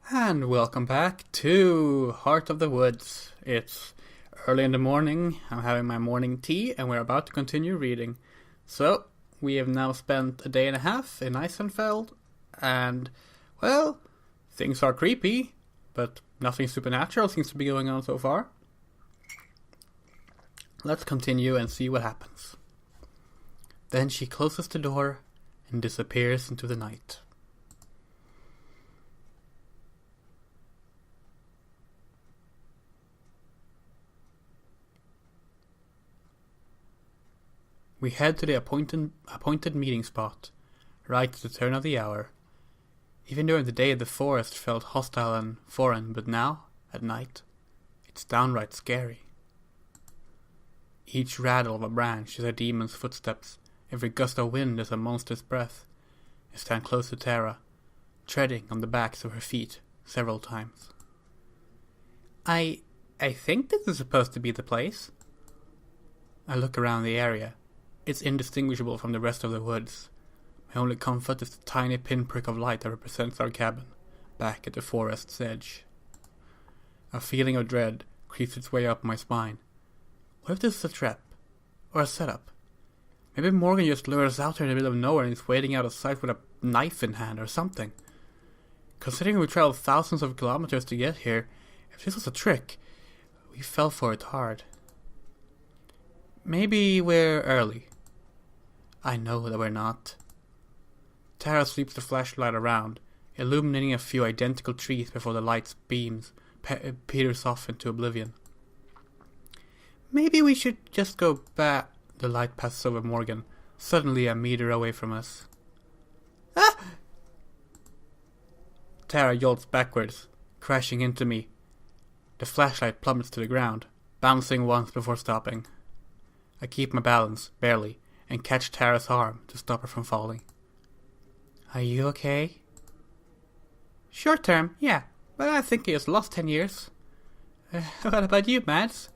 And welcome back to Heart of the Woods. It's early in the morning, I'm having my morning tea, and we're about to continue reading. So, we have now spent a day and a half in Eisenfeld, and, well, things are creepy, but nothing supernatural seems to be going on so far. Let's continue and see what happens. Then she closes the door and disappears into the night. We head to the appointed meeting spot, right at the turn of the hour. Even during the day the forest felt hostile and foreign, but now, at night, it's downright scary. Each rattle of a branch is a demon's footsteps, every gust of wind is a monster's breath. I stand close to Tara, treading on the backs of her feet several times. I think this is supposed to be the place. I look around the area. It's indistinguishable from the rest of the woods. My only comfort is the tiny pinprick of light that represents our cabin, back at the forest's edge. A feeling of dread creeps its way up my spine. What if this is a trap? Or a setup? Maybe Morgan just lured us out here in the middle of nowhere and is waiting out of sight with a knife in hand or something. Considering we traveled thousands of kilometers to get here, if this was a trick, we fell for it hard. Maybe we're early. I know that we're not. Tara sweeps the flashlight around, illuminating a few identical trees before the light's beams peters off into oblivion. Maybe we should just go back. The light passes over Morgan, suddenly a meter away from us. Ah! Tara jolts backwards, crashing into me. The flashlight plummets to the ground, bouncing once before stopping. I keep my balance, barely, and catch Tara's arm to stop her from falling. Are you okay? Short term, yeah, but I think he has lost 10 years. What about you, Mads?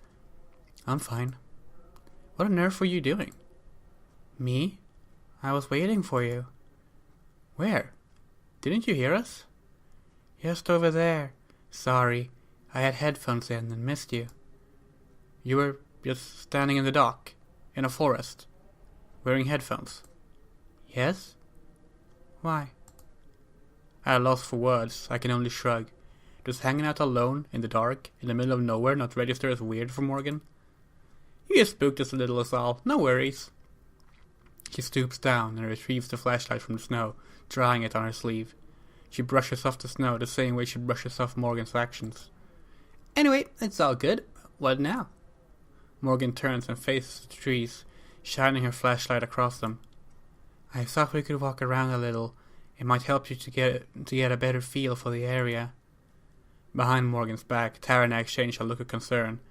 I'm fine. What on earth were you doing? Me? I was waiting for you. Where? Didn't you hear us? Just over there. Sorry, I had headphones in and missed you. You were just standing in the dock, in a forest, wearing headphones. Yes? Why? At a loss for words, I can only shrug. Does hanging out alone, in the dark, in the middle of nowhere not register as weird for Morgan? You just spooked us a little as all, no worries. She stoops down and retrieves the flashlight from the snow, drying it on her sleeve. She brushes off the snow the same way she brushes off Morgan's actions. Anyway, it's all good. What now? Morgan turns and faces the trees, shining her flashlight across them. I thought we could walk around a little. It might help you to get a better feel for the area. Behind Morgan's back, Tara and I exchange a look of concern.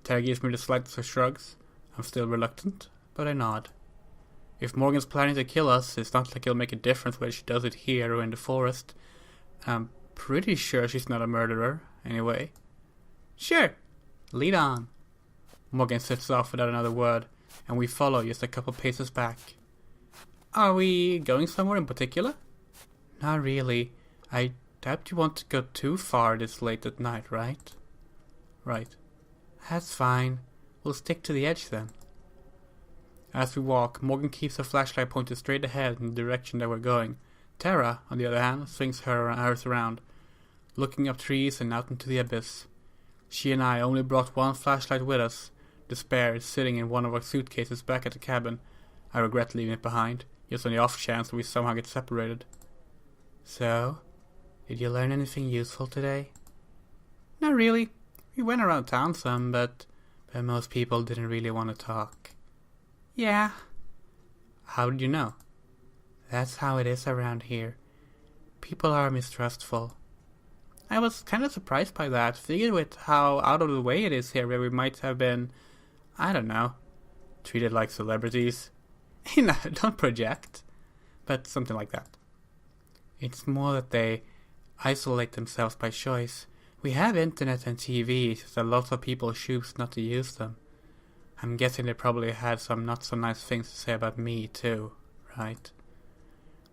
Tara gives me the slightest of shrugs. I'm still reluctant, but I nod. If Morgan's planning to kill us, it's not like it'll make a difference whether she does it here or in the forest. I'm pretty sure she's not a murderer, anyway. Sure, lead on. Morgan sets off without another word, and we follow just a couple paces back. Are we going somewhere in particular? Not really. I doubt you want to go too far this late at night, right? Right. That's fine. We'll stick to the edge then. As we walk, Morgan keeps her flashlight pointed straight ahead in the direction that we're going. Tara, on the other hand, swings hers around, looking up trees and out into the abyss. She and I only brought one flashlight with us. The spare is sitting in one of our suitcases back at the cabin. I regret leaving it behind, just on the off chance that we somehow get separated. So, did you learn anything useful today? Not really. We went around town some, but most people didn't really want to talk. Yeah. How did you know? That's how it is around here. People are mistrustful. I was kind of surprised by that, figured with how out of the way it is here where we might have been, I don't know, treated like celebrities. Don't project. But something like that. It's more that they isolate themselves by choice. We have internet and TV, it's just that lots of people choose not to use them. I'm guessing they probably had some not so nice things to say about me too, right?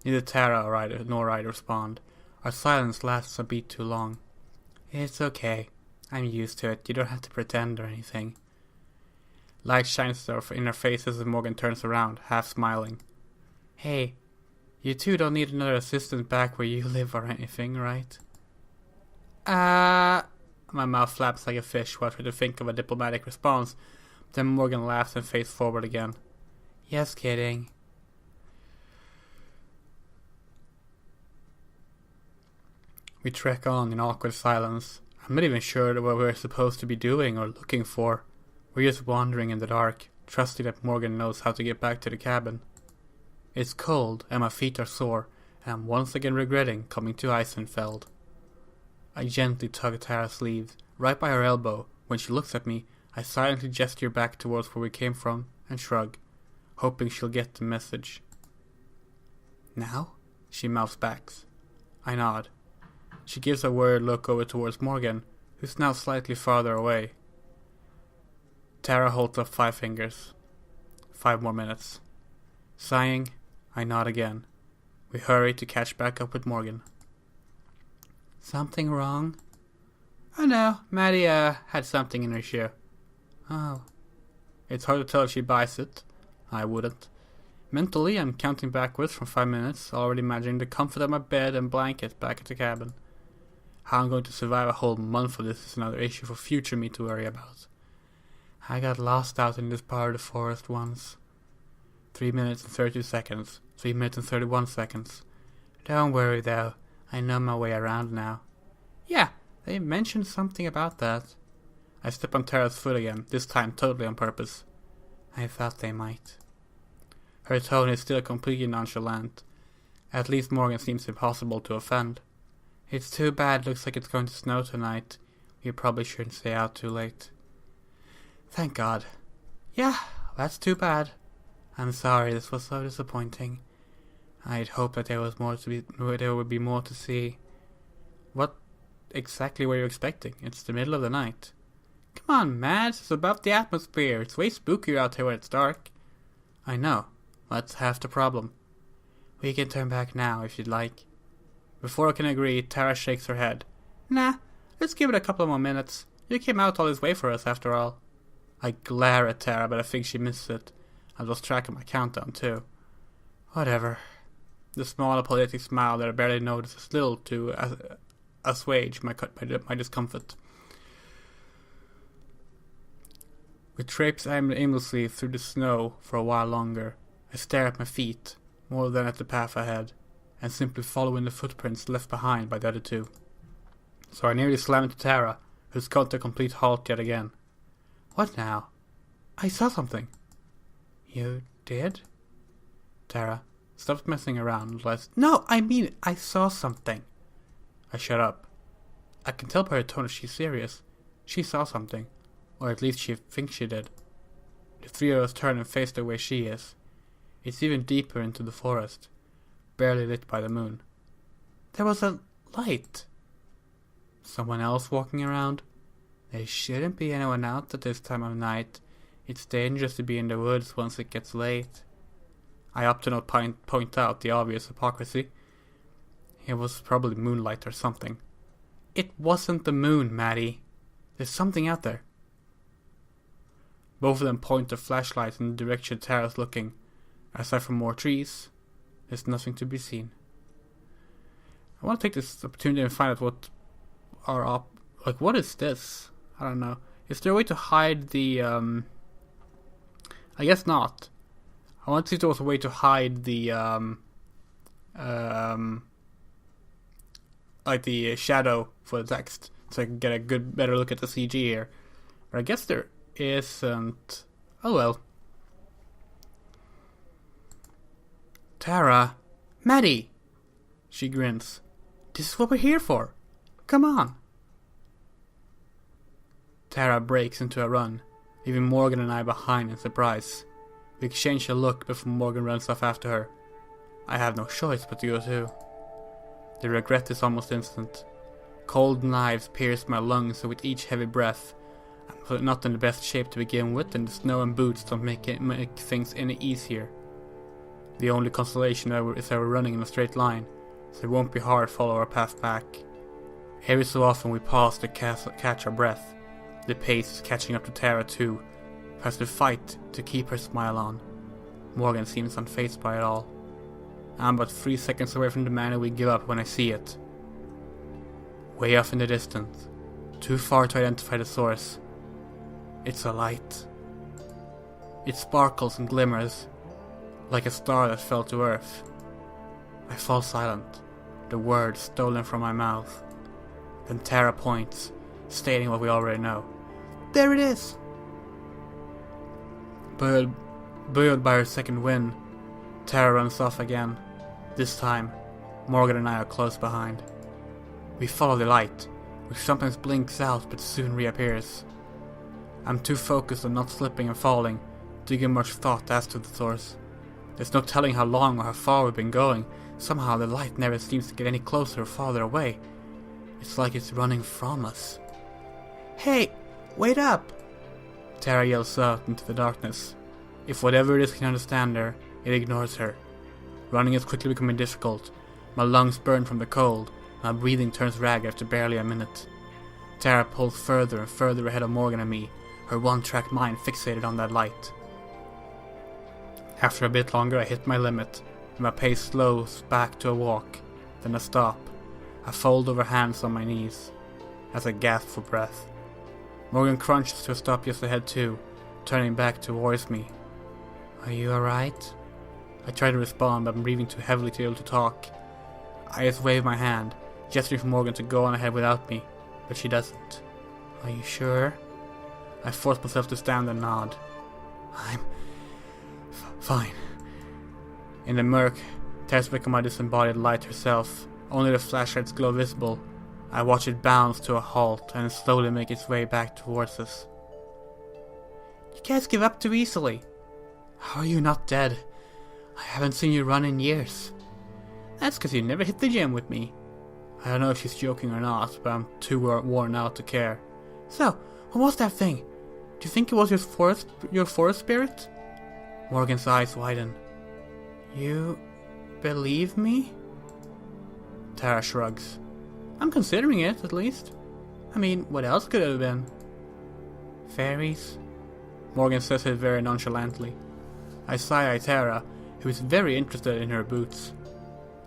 Neither Tara nor I respond. Our silence lasts a beat too long. It's okay. I'm used to it. You don't have to pretend or anything. Light shines in our faces as Morgan turns around, half smiling. Hey, you two don't need another assistant back where you live or anything, right? My mouth flaps like a fish while I try to think of a diplomatic response. Then Morgan laughs and faces forward again. Just kidding. We trek on in awkward silence. I'm not even sure what we're supposed to be doing or looking for. We're just wandering in the dark, trusting that Morgan knows how to get back to the cabin. It's cold and my feet are sore, and I'm once again regretting coming to Eisenfeld. I gently tug at Tara's sleeve, right by her elbow. When she looks at me, I silently gesture back towards where we came from and shrug, hoping she'll get the message. Now? She mouths back. I nod. She gives a worried look over towards Morgan, who's now slightly farther away. Tara holds up 5 fingers. 5 more minutes. Sighing, I nod again. We hurry to catch back up with Morgan. Something wrong? Oh no, Maddie had something in her shoe. Oh. It's hard to tell if she buys it. I wouldn't. Mentally, I'm counting backwards from 5 minutes, already imagining the comfort of my bed and blanket back at the cabin. How I'm going to survive a whole month of this is another issue for future me to worry about. I got lost out in this part of the forest once. 3 minutes and 32 seconds. 3 minutes and 31 seconds. Don't worry though, I know my way around now. Yeah, they mentioned something about that. I step on Tara's foot again, this time totally on purpose. I thought they might. Her tone is still completely nonchalant. At least Morgan seems impossible to offend. It's too bad, looks like it's going to snow tonight. We probably shouldn't stay out too late. Thank God. Yeah, that's too bad. I'm sorry, this was so disappointing. I'd hoped that there would be more to see. What exactly were you expecting? It's the middle of the night. Come on, Mads, it's about the atmosphere. It's way spookier out here when it's dark. I know. That's half the problem. We can turn back now if you'd like. Before I can agree, Tara shakes her head. Nah, let's give it a couple more minutes. You came out all this way for us, after all. I glare at Tara, but I think she missed it. I lost track of my countdown, too. Whatever. The small apologetic smile that I barely noticed is little to assuage my discomfort. We traipse aimlessly through the snow for a while longer. I stare at my feet, more than at the path ahead, and simply follow in the footprints left behind by the other two. So I nearly slam into Tara, who's come to a complete halt yet again. What now? I saw something. You did? Tara, stop messing around. No, I mean, I saw something. I shut up. I can tell by her tone if she's serious. She saw something. Or at least she thinks she did. The 3 of us turn and face the way she is. It's even deeper into the forest, barely lit by the moon. There was a light. Someone else walking around? There shouldn't be anyone out at this time of night. It's dangerous to be in the woods once it gets late. I opt to not point out the obvious hypocrisy. It was probably moonlight or something. It wasn't the moon, Maddie. There's something out there. Both of them point their flashlights in the direction Tara's looking. Aside from more trees, there's nothing to be seen. I want to take this opportunity and find out what what is this? I don't know. Is there a way to hide the, I guess not. I want to see if there was a way to hide the, like the shadow for the text, so I can get a better look at the CG here. But I guess there isn't. Oh well. Tara, Maddie, she grins. This is what we're here for. Come on. Tara breaks into a run, leaving Morgan and I behind in surprise. We exchange a look before Morgan runs off after her. I have no choice but to go too. The regret is almost instant. Cold knives pierce my lungs with each heavy breath. I'm not in the best shape to begin with, and the snow and boots don't make things any easier. The only consolation is that we're running in a straight line, so it won't be hard to follow our path back. Every so often we pause to catch our breath. The pace is catching up to Tara too, who has to fight to keep her smile on. Morgan seems unfazed by it all. I'm but 3 seconds away from the manor we give up when I see it. Way off in the distance, too far to identify the source. It's a light. It sparkles and glimmers, like a star that fell to earth. I fall silent, the words stolen from my mouth. Then Tara points, stating what we already know. There it is! Buoyed by her second wind, Tara runs off again. This time, Morgan and I are close behind. We follow the light, which sometimes blinks out but soon reappears. I'm too focused on not slipping and falling to give much thought as to the source. There's no telling how long or how far we've been going. Somehow the light never seems to get any closer or farther away. It's like it's running from us. Hey, wait up! Tara yells out into the darkness. If whatever it is can understand her, it ignores her. Running is quickly becoming difficult. My lungs burn from the cold. My breathing turns ragged after barely a minute. Tara pulls further and further ahead of Morgan and me, her one-track mind fixated on that light. After a bit longer I hit my limit, and my pace slows back to a walk, then a stop. I fold over hands on my knees, as I gasp for breath. Morgan crunches to a stop just ahead too, turning back towards me. Are you alright? I try to respond, but I'm breathing too heavily to be able to talk. I just wave my hand, gesturing for Morgan to go on ahead without me, but she doesn't. Are you sure? I force myself to stand and nod. I'm fine. In the murk, Tara's become my disembodied light herself. Only the flashlight's glow visible. I watch it bounce to a halt and slowly make its way back towards us. You can't give up too easily. How are you not dead? I haven't seen you run in years. That's because you never hit the gym with me. I don't know if she's joking or not, but I'm too worn out to care. So, what was that thing? Do you think it was your forest spirit? Morgan's eyes widen. You believe me? Tara shrugs. I'm considering it, at least. I mean, what else could it have been? Fairies? Morgan says it very nonchalantly. I side-eye Tara, who is very interested in her boots.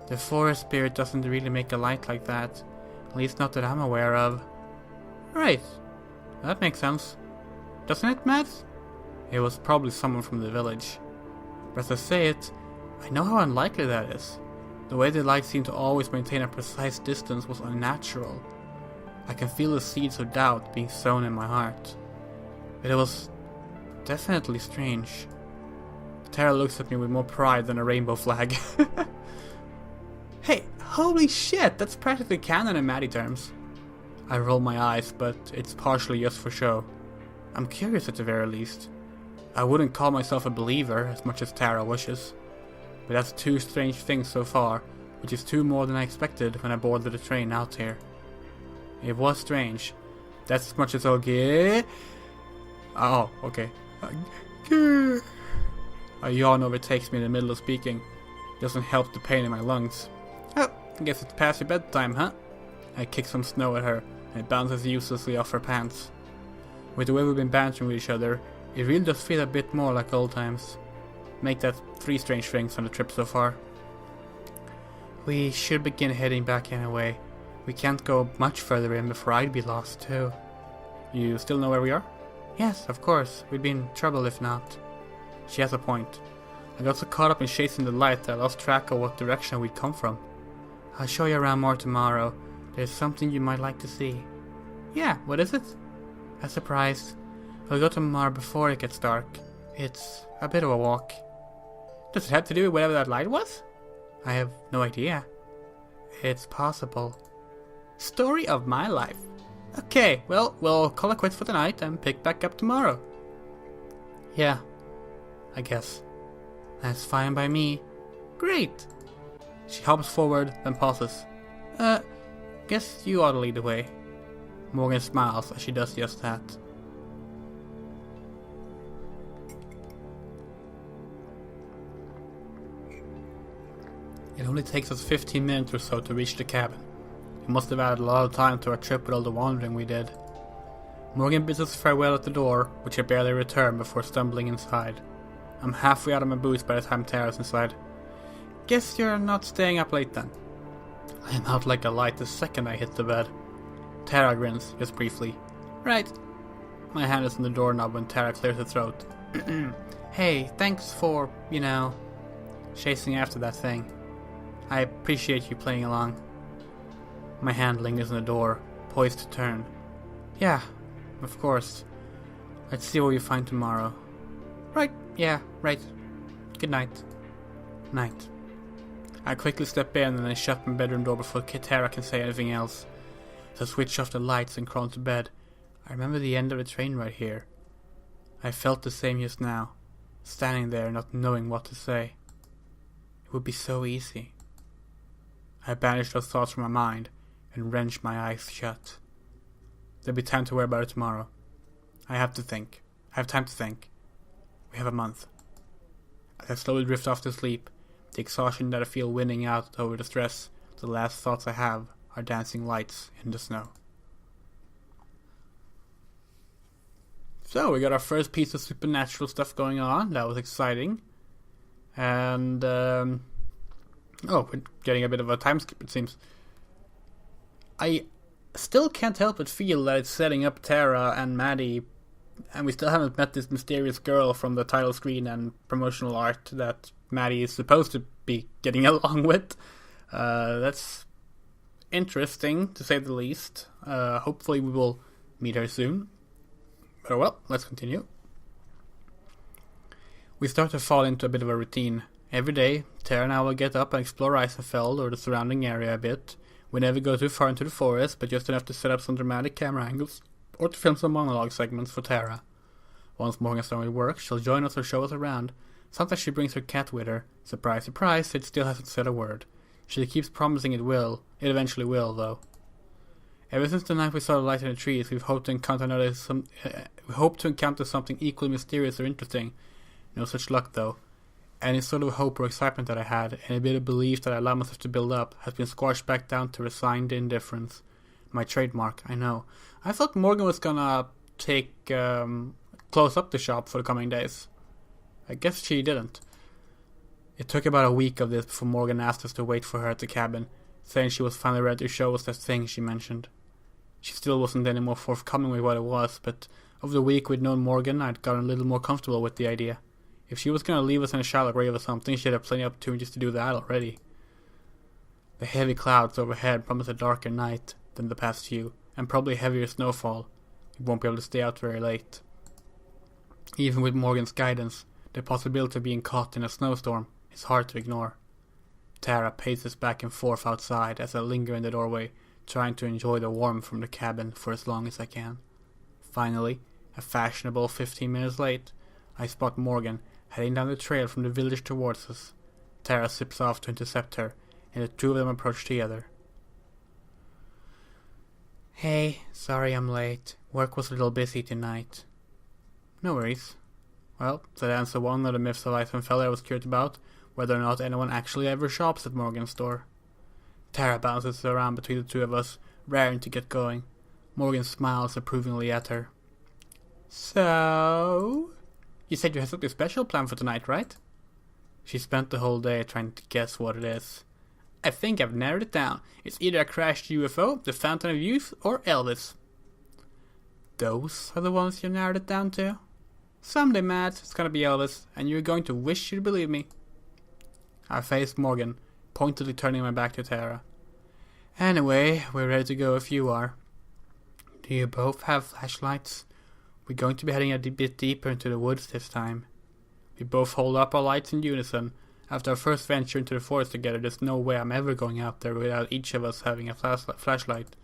The forest spirit doesn't really make a light like that. At least not that I'm aware of. Right. That makes sense. Doesn't it, Matt? It was probably someone from the village. But as I say it, I know how unlikely that is. The way the light seemed to always maintain a precise distance was unnatural. I can feel the seeds of doubt being sown in my heart. But it was definitely strange. Tara looks at me with more pride than a rainbow flag. Hey, holy shit, that's practically canon in Maddie terms. I roll my eyes, but it's partially just for show. I'm curious at the very least. I wouldn't call myself a believer as much as Tara wishes. But that's 2 strange things so far, which is 2 more than I expected when I boarded the train out here. It was strange. That's as much as I'll get. Oh, okay. A yawn overtakes me in the middle of speaking. Doesn't help the pain in my lungs. Oh, I guess it's past your bedtime, huh? I kick some snow at her, and it bounces uselessly off her pants. With the way we've been bantering with each other, it really does feel a bit more like old times. Make that 3 strange things on the trip so far. We should begin heading back anyway. We can't go much further in before I'd be lost too. You still know where we are? Yes, of course. We'd be in trouble if not. She has a point. I got so caught up in chasing the light that I lost track of what direction we'd come from. I'll show you around more tomorrow. There's something you might like to see. Yeah, what is it? A surprise. We'll go tomorrow before it gets dark. It's a bit of a walk. Does it have to do with whatever that light was? I have no idea. It's possible. Story of my life. Okay, well, we'll call it quits for tonight and pick back up tomorrow. Yeah, I guess. That's fine by me. Great. She hops forward, then pauses. Guess you ought to lead the way. Morgan smiles as she does just that. It only takes us 15 minutes or so to reach the cabin. We must have added a lot of time to our trip with all the wandering we did. Morgan bids us farewell at the door, which I barely return before stumbling inside. I'm halfway out of my boots by the time Tara's inside. Guess you're not staying up late then. I am out like a light the second I hit the bed. Tara grins, just briefly. Right. My hand is on the doorknob when Tara clears her throat. Hey, thanks for, chasing after that thing. I appreciate you playing along. My hand lingers on the door, poised to turn. Yeah, of course. Let's see what we find tomorrow. Right, yeah, right. Good night. Night. I quickly step in and I shut my bedroom door before Tara can say anything else. So I switch off the lights and crawl into bed. I remember the end of the train right here. I felt the same just now, standing there not knowing what to say. It would be so easy. I banished those thoughts from my mind and wrenched my eyes shut. There'll be time to worry about it tomorrow. I have to think. I have time to think. We have a month. As I slowly drift off to sleep, the exhaustion that I feel winning out over the stress, the last thoughts I have are dancing lights in the snow. So we got our first piece of supernatural stuff going on. That was exciting. And, we're getting a bit of a time skip, it seems. I still can't help but feel that it's setting up Tara and Maddie, and we still haven't met this mysterious girl from the title screen and promotional art that Maddie is supposed to be getting along with. That's interesting, to say the least. Hopefully we will meet her soon. But well, let's continue. We start to fall into a bit of a routine. Every day, Tara and I will get up and explore Eisenfeld or the surrounding area a bit. We never go too far into the forest, but just enough to set up some dramatic camera angles or to film some monologue segments for Tara. Once Morgan's done with work, she'll join us or show us around. Sometimes she brings her cat with her. Surprise, surprise, it still hasn't said a word. She keeps promising it will. It eventually will, though. Ever since the night we saw the light in the trees, we've hoped to encounter something equally mysterious or interesting. No such luck, though. Any sort of hope or excitement that I had, any bit of belief that I allowed myself to build up, has been squashed back down to resigned indifference. My trademark, I know. I thought Morgan was gonna close up the shop for the coming days. I guess she didn't. It took about a week of this before Morgan asked us to wait for her at the cabin, saying she was finally ready to show us that thing she mentioned. She still wasn't any more forthcoming with what it was, but over the week we'd known Morgan, I'd gotten a little more comfortable with the idea. If she was going to leave us in a shallow grave or something, she'd have plenty of opportunities to do that already. The heavy clouds overhead promise a darker night than the past few, and probably heavier snowfall. We won't be able to stay out very late. Even with Morgan's guidance, the possibility of being caught in a snowstorm is hard to ignore. Tara paces back and forth outside as I linger in the doorway, trying to enjoy the warmth from the cabin for as long as I can. Finally, a fashionable 15 minutes late, I spot Morgan heading down the trail from the village towards us. Tara zips off to intercept her, and the two of them approach together. Hey, sorry I'm late. Work was a little busy tonight. No worries. Well, that answers one of the myths of Eisenfeld I was curious about, whether or not anyone actually ever shops at Morgan's store. Tara bounces around between the two of us, raring to get going. Morgan smiles approvingly at her. So? You said you had something special planned for tonight, right? She spent the whole day trying to guess what it is. I think I've narrowed it down. It's either a crashed UFO, the Fountain of Youth, or Elvis. Those are the ones you narrowed it down to? Someday, Matt, it's gonna be Elvis, and you're going to wish you'd believe me. I faced Morgan, pointedly turning my back to Tara. Anyway, we're ready to go if you are. Do you both have flashlights? We're going to be heading a bit deeper into the woods this time. We both hold up our lights in unison. After our first venture into the forest together, there's no way I'm ever going out there without each of us having a flashlight.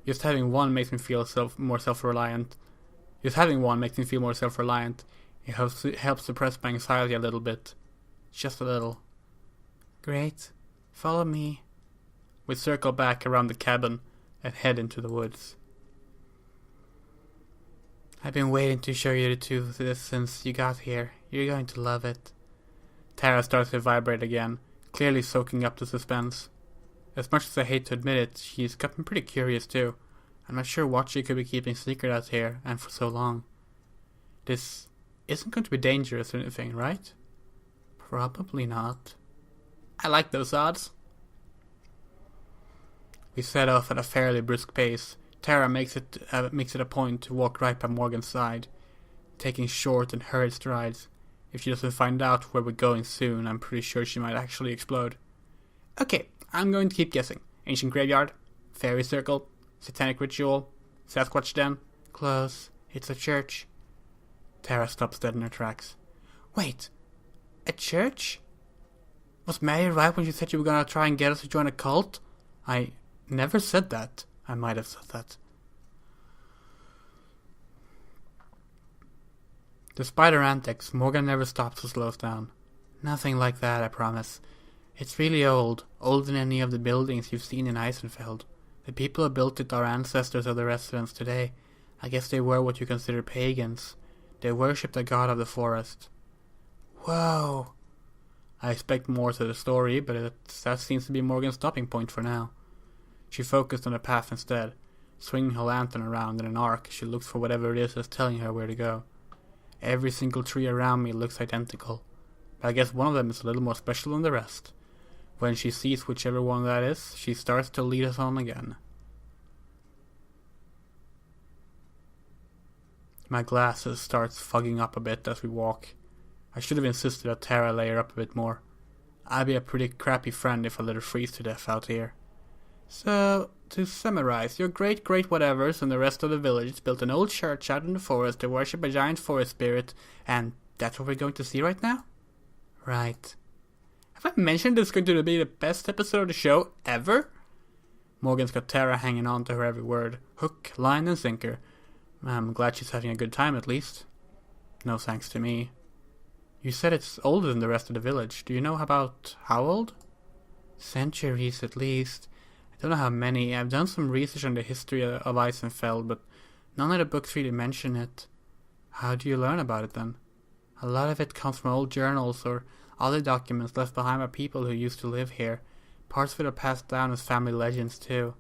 Just having one makes me feel more self-reliant. It helps suppress my anxiety a little bit. Just a little. Great. Follow me. We circle back around the cabin and head into the woods. I've been waiting to show you the two of this since you got here. You're going to love it. Tara starts to vibrate again, clearly soaking up the suspense. As much as I hate to admit it, she's gotten pretty curious too. I'm not sure what she could be keeping secret out here, and for so long. This isn't going to be dangerous or anything, right? Probably not. I like those odds. We set off at a fairly brisk pace. Tara makes it a point to walk right by Morgan's side, taking short and hurried strides. If she doesn't find out where we're going soon, I'm pretty sure she might actually explode. Okay, I'm going to keep guessing. Ancient graveyard, fairy circle, satanic ritual, Sasquatch den. Close. It's a church. Tara stops dead in her tracks. Wait, a church? Was Mary right when she said you were gonna try and get us to join a cult? I never said that. I might have said that. Despite her antics, Morgan never stops or slows down. Nothing like that, I promise. It's really old, older than any of the buildings you've seen in Eisenfeld. The people who built it are ancestors of the residents today. I guess they were what you consider pagans. They worshipped the god of the forest. Whoa! I expect more to the story, but that seems to be Morgan's stopping point for now. She focused on the path instead, swinging her lantern around in an arc as she looks for whatever it is that's telling her where to go. Every single tree around me looks identical, but I guess one of them is a little more special than the rest. When she sees whichever one that is, she starts to lead us on again. My glasses starts fogging up a bit as we walk. I should have insisted that Tara lay her up a bit more. I'd be a pretty crappy friend if I let her freeze to death out here. So, to summarize, your great-great-whatevers and the rest of the village built an old church out in the forest to worship a giant forest spirit, and that's what we're going to see right now? Right. Have I mentioned this is going to be the best episode of the show ever? Morgan's got Tara hanging on to her every word, hook, line, and sinker. I'm glad she's having a good time at least. No thanks to me. You said it's older than the rest of the village. Do you know about how old? Centuries at least. I don't know how many. I've done some research on the history of Eisenfeld, but none of the books really mention it. How do you learn about it then? A lot of it comes from old journals or other documents left behind by people who used to live here. Parts of it are passed down as family legends too.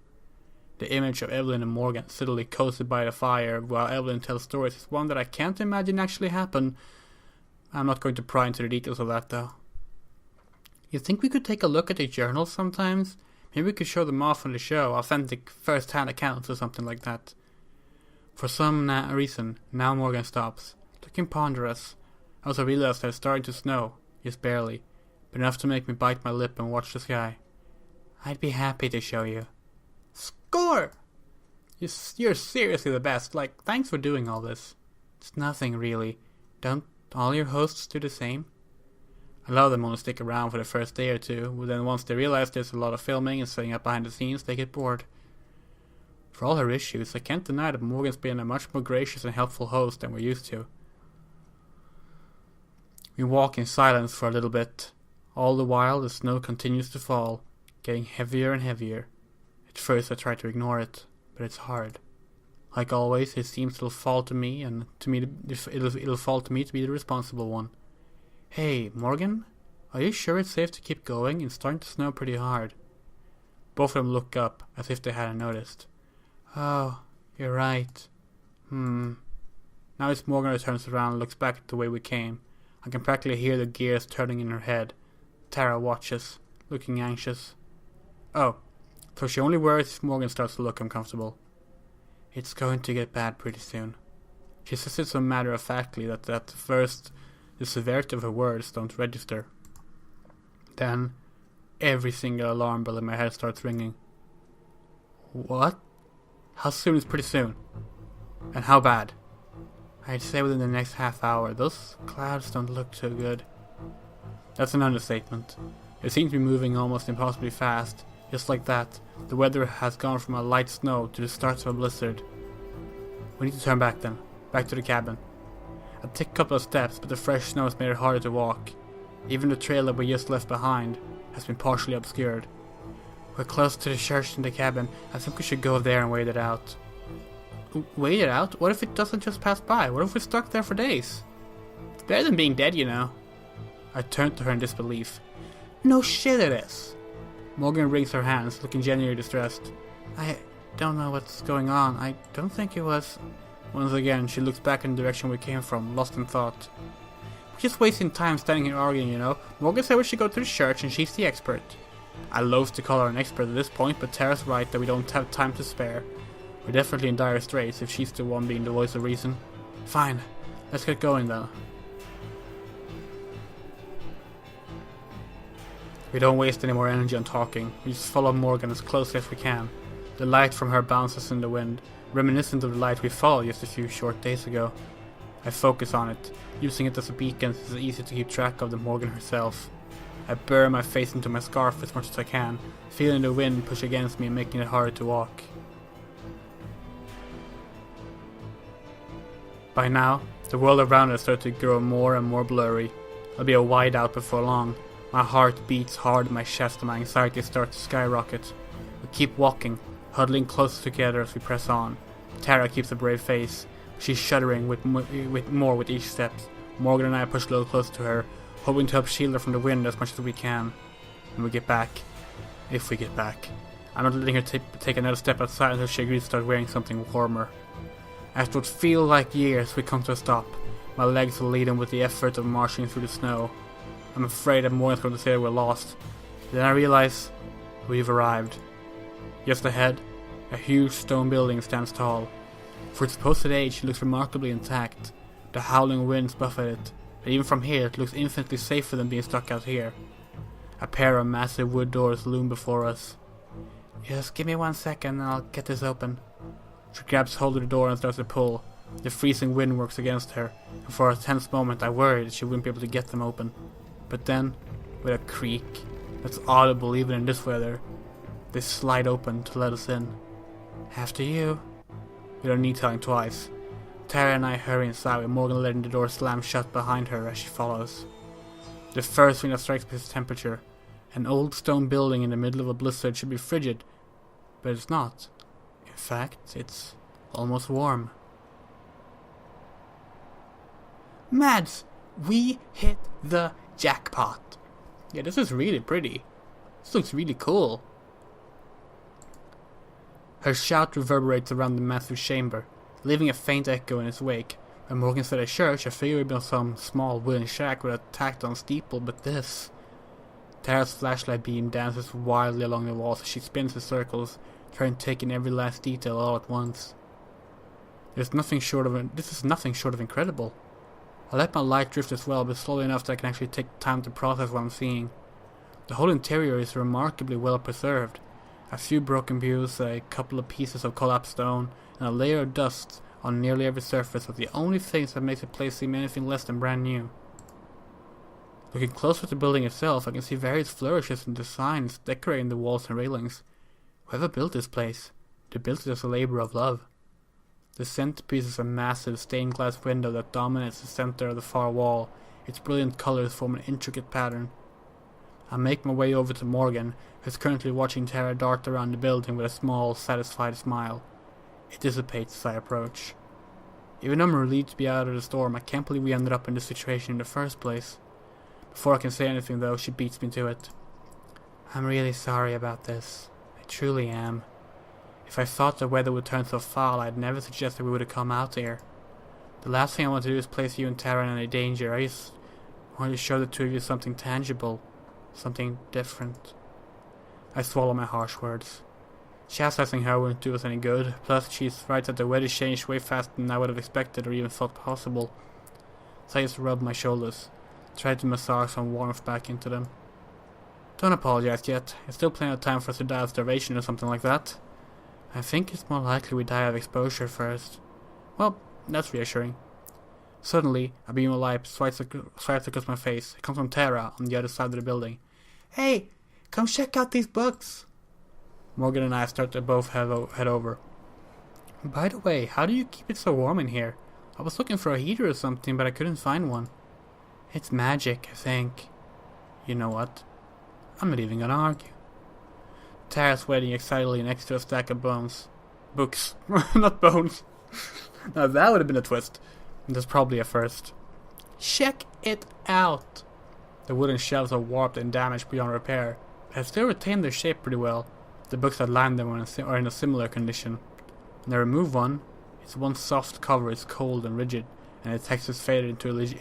The image of Evelyn and Morgan sidily cozy by the fire while Evelyn tells stories is one that I can't imagine actually happened. I'm not going to pry into the details of that though. You think we could take a look at the journals sometimes? Maybe we could show them off on the show, authentic first-hand accounts or something like that. For some reason, now Morgan stops, looking ponderous. I also realized that it's starting to snow, just barely, but enough to make me bite my lip and watch the sky. I'd be happy to show you. Score! You're seriously the best. Thanks for doing all this. It's nothing, really. Don't all your hosts do the same? A lot of them only stick around for the first day or two, but then once they realize there's a lot of filming and setting up behind the scenes, they get bored. For all her issues, I can't deny that Morgan's been a much more gracious and helpful host than we're used to. We walk in silence for a little bit. All the while, the snow continues to fall, getting heavier and heavier. At first I try to ignore it, but it's hard. Like always, it seems it'll fall to me, and it'll fall to me to be the responsible one. Hey, Morgan? Are you sure it's safe to keep going? It's starting to snow pretty hard. Both of them look up, as if they hadn't noticed. Oh, you're right. Now it's Morgan who turns around and looks back at the way we came. I can practically hear the gears turning in her head. Tara watches, looking anxious. Oh, so she only worries if Morgan starts to look uncomfortable. It's going to get bad pretty soon. She says it so matter-of-factly that at first the severity of her words don't register. Then, every single alarm bell in my head starts ringing. What? How soon is pretty soon? And how bad? I'd say within the next half hour. Those clouds don't look too good. That's an understatement. They seem to be moving almost impossibly fast. Just like that, the weather has gone from a light snow to the start of a blizzard. We need to turn back then. Back to the cabin. I take a couple of steps, but the fresh snow has made it harder to walk. Even the trail that we just left behind has been partially obscured. We're close to the church and the cabin. I think we should go there and wait it out. Wait it out? What if it doesn't just pass by? What if we're stuck there for days? It's better than being dead, you know. I turned to her in disbelief. No shit it is. Morgan wrings her hands, looking genuinely distressed. I don't know what's going on. I don't think it was... Once again, she looks back in the direction we came from, lost in thought. We're just wasting time standing here arguing, you know. Morgan said we should go to the church and she's the expert. I loathe to call her an expert at this point, but Tara's right that we don't have time to spare. We're definitely in dire straits if she's the one being the voice of reason. Fine, let's get going though. We don't waste any more energy on talking. We just follow Morgan as closely as we can. The light from her bounces in the wind, reminiscent of the light we followed just a few short days ago. I focus on it, using it as a beacon so it's easy to keep track of than Morgan herself. I bury my face into my scarf as much as I can, feeling the wind push against me and making it harder to walk. By now, the world around us started to grow more and more blurry. I'll be a whiteout before long. My heart beats hard in my chest and my anxiety starts to skyrocket. We keep walking, huddling closer together as we press on. Tara keeps a brave face. She's shuddering with more with each step. Morgan and I push a little closer to her, hoping to help shield her from the wind as much as we can. And we get back. If we get back. I'm not letting her take another step outside until she agrees to start wearing something warmer. After what feel like years, we come to a stop. My legs are laden with the effort of marching through the snow. I'm afraid that Morgan's going to say that we're lost. Then I realize we've arrived. Just ahead, a huge stone building stands tall. For its supposed age, it looks remarkably intact. The howling winds buffet it, but even from here it looks infinitely safer than being stuck out here. A pair of massive wood doors loom before us. Just give me 1 second and I'll get this open. She grabs hold of the door and starts to pull. The freezing wind works against her, and for a tense moment I worried she wouldn't be able to get them open. But then, with a creak that's audible even in this weather, they slide open to let us in. After you. We don't need telling twice. Tara and I hurry inside with Morgan letting the door slam shut behind her as she follows. The first thing that strikes me is temperature. An old stone building in the middle of a blizzard should be frigid, but it's not. In fact, it's almost warm. Mads, we hit the jackpot. Yeah, this is really pretty. This looks really cool. Her shout reverberates around the massive chamber, leaving a faint echo in its wake. When Morgan said a church, I figured it would be some small wooden shack with a tacked on steeple, but this... Tara's flashlight beam dances wildly along the walls as she spins in circles, trying to take in every last detail all at once. This is nothing short of incredible. I let my light drift as well, but slowly enough that I can actually take time to process what I'm seeing. The whole interior is remarkably well preserved. A few broken views, a couple of pieces of collapsed stone, and a layer of dust on nearly every surface are the only things that makes the place seem anything less than brand new. Looking closer at the building itself, I can see various flourishes and designs decorating the walls and railings. Whoever built this place, they built it as a labor of love. The centerpiece is a massive stained glass window that dominates the center of the far wall. Its brilliant colors form an intricate pattern. I make my way over to Morgan, who is currently watching Tara dart around the building with a small, satisfied smile. It dissipates as I approach. Even though I'm relieved to be out of the storm, I can't believe we ended up in this situation in the first place. Before I can say anything though, she beats me to it. I'm really sorry about this. I truly am. If I thought the weather would turn so foul, I'd never suggested we would have come out here. The last thing I want to do is place you and Tara in any danger. I just want to show the two of you something tangible. Something different. I swallow my harsh words. Chastising her wouldn't do us any good. Plus, she's right that the weather changed way faster than I would have expected or even thought possible. So I just rub my shoulders. Tried to massage some warmth back into them. Don't apologize yet. It's still plenty of time for us to die of starvation or something like that. I think it's more likely we die of exposure first. Well, that's reassuring. Suddenly, a beam of light swipes across my face. It comes from Tara on the other side of the building. Hey, come check out these books. Morgan and I start to both head over. By the way, how do you keep it so warm in here? I was looking for a heater or something, but I couldn't find one. It's magic, I think. You know what? I'm not even gonna argue. Tara's waiting excitedly next to a stack of books. Not bones. Now that would have been a twist. That's probably a first. Check it out. The wooden shelves are warped and damaged beyond repair, but have still retained their shape pretty well. The books that lined them are in a similar condition. When I remove one, its once soft cover is cold and rigid, and the text has faded into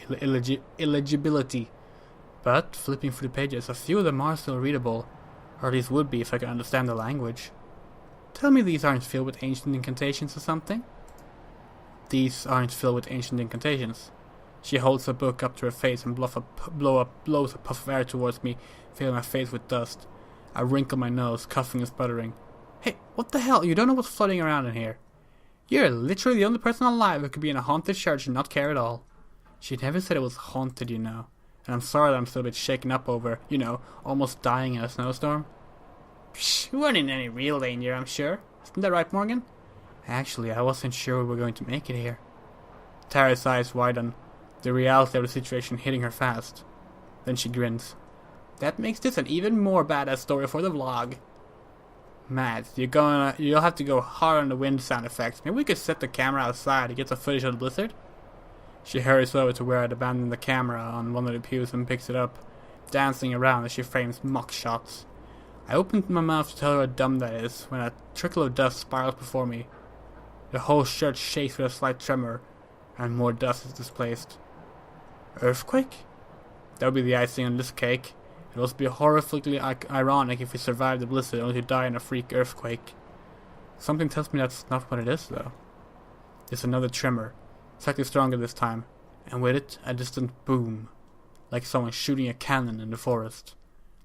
illegibility. But, flipping through the pages, a few of them are still readable, or at least would be if I could understand the language. Tell me these aren't filled with ancient incantations or something? These aren't filled with ancient incantations. She holds the book up to her face and blows a puff of air towards me, filling my face with dust. I wrinkle my nose, coughing and sputtering. Hey, what the hell? You don't know what's floating around in here. You're literally the only person alive who could be in a haunted church and not care at all. She never said it was haunted, you know. And I'm sorry that I'm still a bit shaken up over, almost dying in a snowstorm. Psh, we weren't in any real danger, I'm sure. Isn't that right, Morgan? Actually, I wasn't sure we were going to make it here. Tara's eyes widen, the reality of the situation hitting her fast. Then she grins. That makes this an even more badass story for the vlog. Matt, you'll have to go hard on the wind sound effects. Maybe we could set the camera outside to get some footage of the blizzard? She hurries over to where I'd abandoned the camera on one of the pews and picks it up, dancing around as she frames mock shots. I opened my mouth to tell her how dumb that is when a trickle of dust spirals before me. The whole church shakes with a slight tremor, and more dust is displaced. Earthquake? That would be the icing on this cake. It would also be horrifically ironic if we survived the blizzard only to die in a freak earthquake. Something tells me that's not what it is, though. There's another tremor, slightly stronger this time, and with it, a distant boom, like someone shooting a cannon in the forest.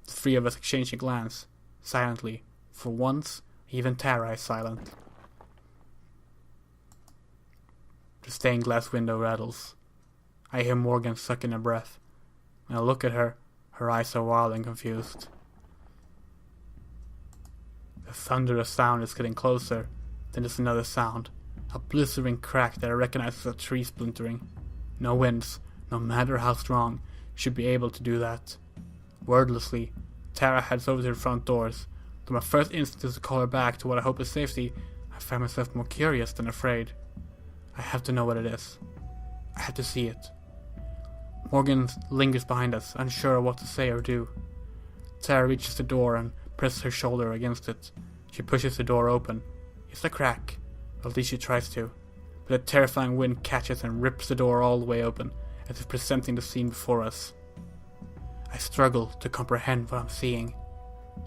The three of us exchange a glance, silently. For once, even Tara is silent. The stained glass window rattles. I hear Morgan suck in a breath. When I look at her eyes are wild and confused. The thunderous sound is getting closer. Then there's another sound. A blistering crack that I recognize as a tree splintering. No winds, no matter how strong, should be able to do that. Wordlessly, Tara heads over to the front doors. Though my first instinct is to call her back to what I hope is safety, I find myself more curious than afraid. I have to know what it is. I have to see it. Morgan lingers behind us, unsure of what to say or do. Tara reaches the door and presses her shoulder against it. She pushes the door open. It's a crack, or at least she tries to. But a terrifying wind catches and rips the door all the way open, as if presenting the scene before us. I struggle to comprehend what I'm seeing.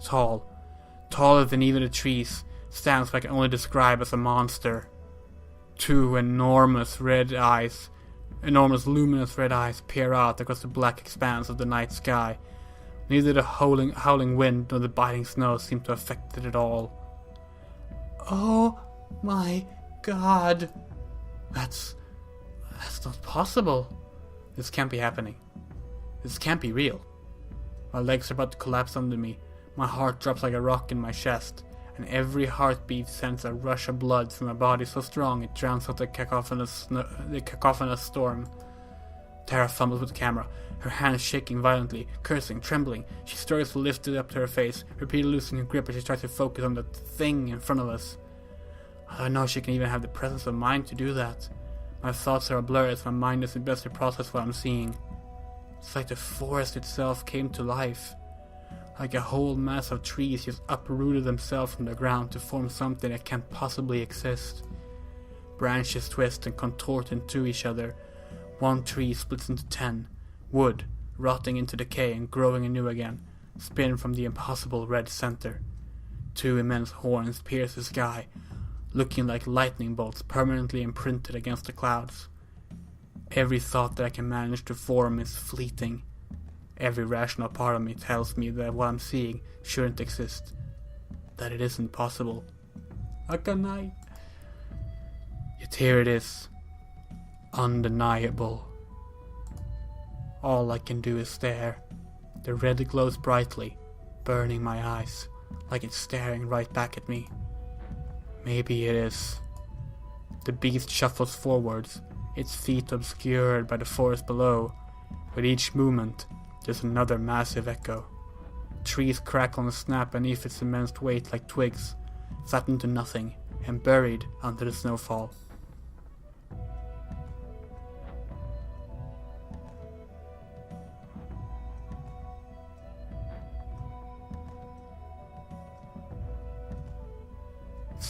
Tall, taller than even the trees, stands what I can only describe as a monster. Two enormous luminous red eyes peer out across the black expanse of the night sky. Neither the howling wind nor the biting snow seem to affect it at all. Oh my god. That's not possible. This can't be happening. This can't be real. My legs are about to collapse under me. My heart drops like a rock in my chest, and every heartbeat sends a rush of blood through my body so strong it drowns out the cacophonous storm. Tara fumbles with the camera, her hands shaking violently, cursing, trembling. She struggles to lift it up to her face, repeatedly loosening her grip as she tries to focus on the thing in front of us. I don't know if she can even have the presence of mind to do that. My thoughts are a blur as my mind doesn't best to process what I'm seeing. It's like the forest itself came to life. Like a whole mass of trees just uprooted themselves from the ground to form something that can't possibly exist. Branches twist and contort into each other. One tree splits into 10. Wood, rotting into decay and growing anew again, spin from the impossible red center. Two immense horns pierce the sky, looking like lightning bolts permanently imprinted against the clouds. Every thought that I can manage to form is fleeting. Every rational part of me tells me that what I'm seeing shouldn't exist, that it isn't possible. How can I? Yet here it is, undeniable. All I can do is stare. The red glows brightly, burning my eyes, like it's staring right back at me. Maybe it is. The beast shuffles forwards, its feet obscured by the forest below. With each movement, there's another massive echo. Trees crackle and snap beneath its immense weight like twigs, flattened to nothing and buried under the snowfall.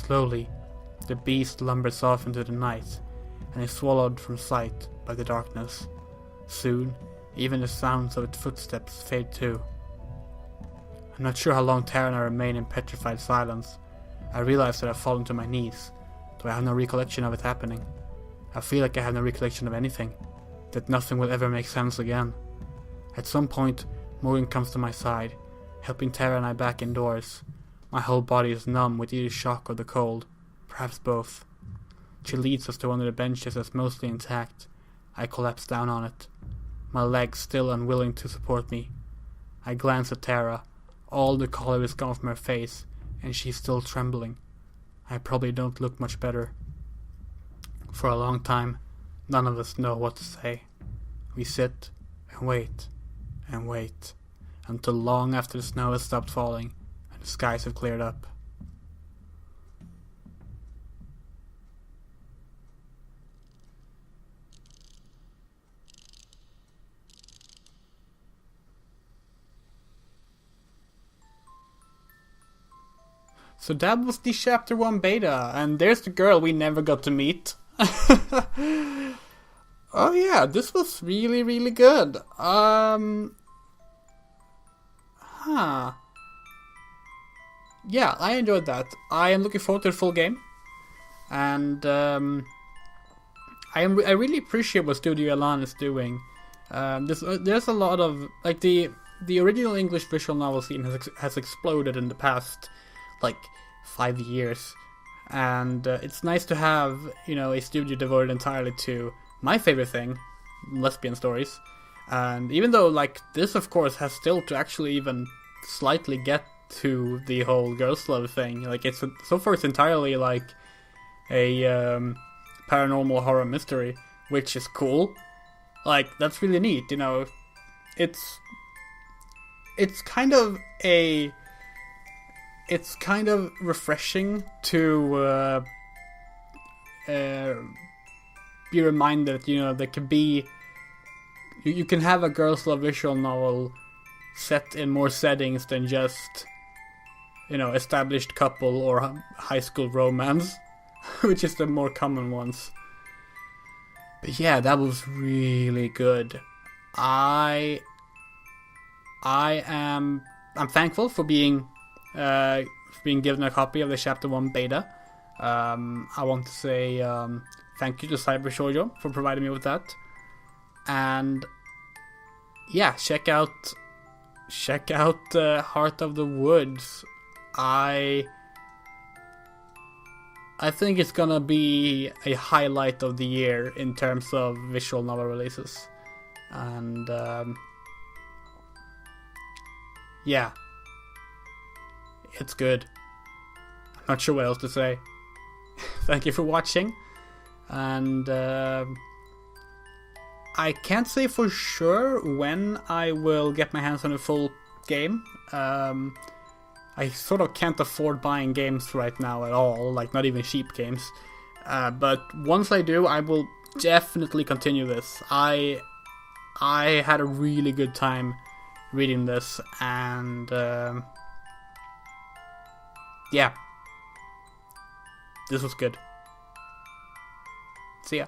Slowly, the beast lumbers off into the night, and is swallowed from sight by the darkness. Soon, even the sounds of its footsteps fade too. I'm not sure how long Tara and I remain in petrified silence. I realize that I've fallen to my knees, though I have no recollection of it happening. I feel like I have no recollection of anything, that nothing will ever make sense again. At some point, Morgan comes to my side, helping Tara and I back indoors. My whole body is numb with either shock or the cold, perhaps both. She leads us to one of the benches that's mostly intact. I collapse down on it, my legs still unwilling to support me. I glance at Tara. All the color is gone from her face, and she's still trembling. I probably don't look much better. For a long time, none of us know what to say. We sit and wait, until long after the snow has stopped falling and the skies have cleared up. So that was the chapter 1 beta, and there's the girl we never got to meet. Oh yeah, this was really, really good. Yeah, I enjoyed that. I am looking forward to the full game, and I really appreciate what Studio Elan is doing. There's a lot of like the original English visual novel scene has exploded in the past like 5 years, and it's nice to have a studio devoted entirely to my favorite thing, lesbian stories. And even though like this of course has still to actually even slightly get to the whole girls love thing, like so far it's entirely like a paranormal horror mystery, which is cool. Like that's really neat. It's kind of refreshing to be reminded that there can be you can have a girls love visual novel set in more settings than just established couple or high school romance, which is the more common ones. But yeah, that was really good. I'm thankful for being given a copy of the Chapter 1 beta. I want to say thank you to Cyber Shoujo for providing me with that. And yeah, check out Heart of the Woods. I think it's gonna be a highlight of the year in terms of visual novel releases. And yeah, it's good. I'm not sure what else to say. Thank you for watching, and I can't say for sure when I will get my hands on a full game. I sort of can't afford buying games right now at all, like not even cheap games. But once I do, I will definitely continue this. I had a really good time reading this, and yeah, this was good. See ya.